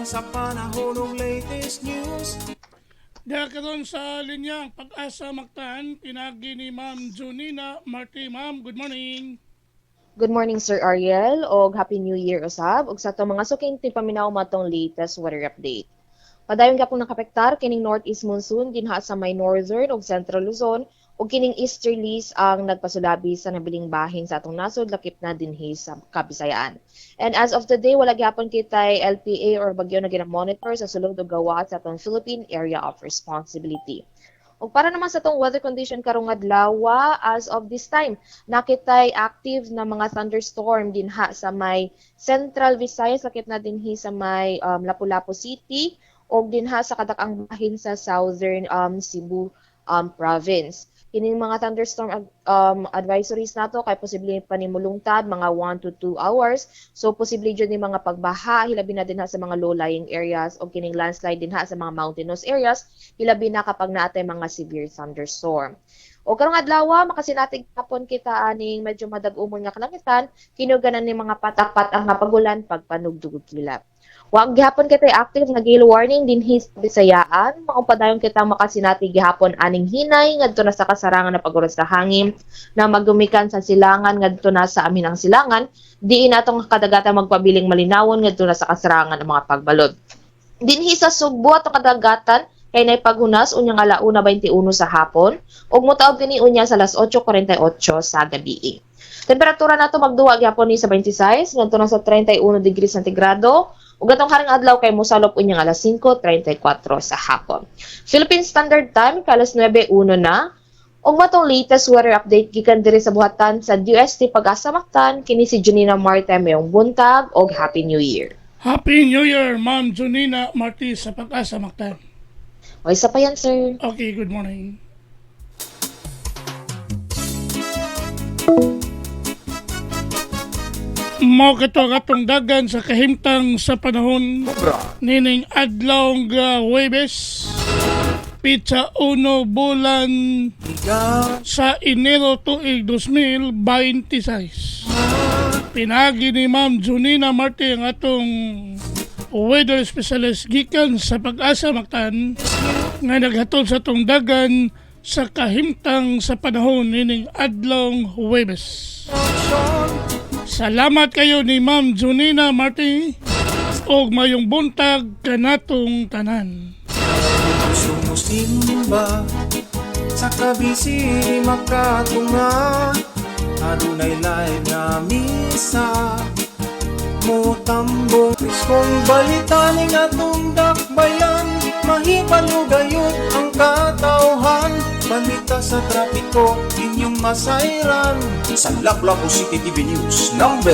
lang sa panahon ng latest news. Karon sa linyang Pag-asa Mactan, pinagi ni Ma'am Junina Marti. Ma'am, good morning. Good morning, Sir Ariel, o Happy New Year usab, ug sa itong mga suking tipaminaw matong latest weather update. Padayon ka pong nakapektar kining northeast monsoon dinha sa may northern ug central Luzon ug kining easterlies ang nagpasulabi sa nabiling bahin sa atong nasod lakip na dinhi sa Kabisayaan. And as of today, wala gyapon kitay LPA or bagyo na ginamonitor sa sulod ug gawat sa atong Philippine Area of Responsibility. O para naman sa itong weather condition karong adlaw, as of this time, nakitay active na mga thunderstorm dinha sa may Central Visayas, lakip na dinhi sa may Lapu-Lapu City, o dinha sa kadakang bahin sa Southern Cebu Province. Kining mga thunderstorm advisories nato kay posible panimulungtad mga 1 to 2 hours. So posible jud ni mga pagbaha hilabi na dinha sa mga low-lying areas o kining landslide dinha sa mga mountainous areas hilabi na kapag naatay mga severe thunderstorm. O karong adlaw makasinatig hapon kita aning medyo madag-umon nga kalangitan kinuganan ni mga patak-patak nga pagulan pagpanugdugog kilap. Wag gihapon kita active nga gale warning dinhi sa Bisayaan. Maupadayon kita makasinati gihapon aning hinay ngadto na sa kasarangan na paguros sa hangin na magumikan sa silangan ngadto na sa aminang silangan. Diin atong kadagatan magpabiling malinawon ngadto na sa kasarangan ng mga pagbalod. Dinhi sa Sugbo atong kadagatan kay nay paghunas unyang alauna 21 sa hapon ug motaog kini unya sa alas 8:48 sa gabi. Temperatura nato magduwa gyapon ni sa 26 ngadto na sa 31 degrees centigrado. Ug atong haring adlaw kay mosalop unyang alas 5:34 sa hapon. Philippine Standard Time alas 9:01 na. Ug matong latest weather update gikan diri sa buhatan sa DST Pag-asa Mactan kini si Junina Marti mayong buntag ug Happy New Year. Happy New Year, Ma'am Junina Marti sa Pag-asa Mactan. O isa pa yan, sir. Okay, good morning. Mao katong dagan sa kahimtang sa panahon nining adlaw nga Huwebes pitsa 1 bulan sa Enero tuig 2026. Pinagi ni Ma'am Junina Marti ang atong weather specialist gikan sa Pag-asa Mactan nga naghatod sa atong dagan sa kahimtang sa panahon nining adlaw Huwebes. Salamat kayo ni Ma'am Junina Marti og mayong buntag kanatong tanan. Sumusimba sa kabisi makatunga adunay live na misa mutambong kung balita ning atong dakbayan mahibalugayot ang katawhan balita sa trapiko inyong masayran sa Lapu-Lapu City TV News #1.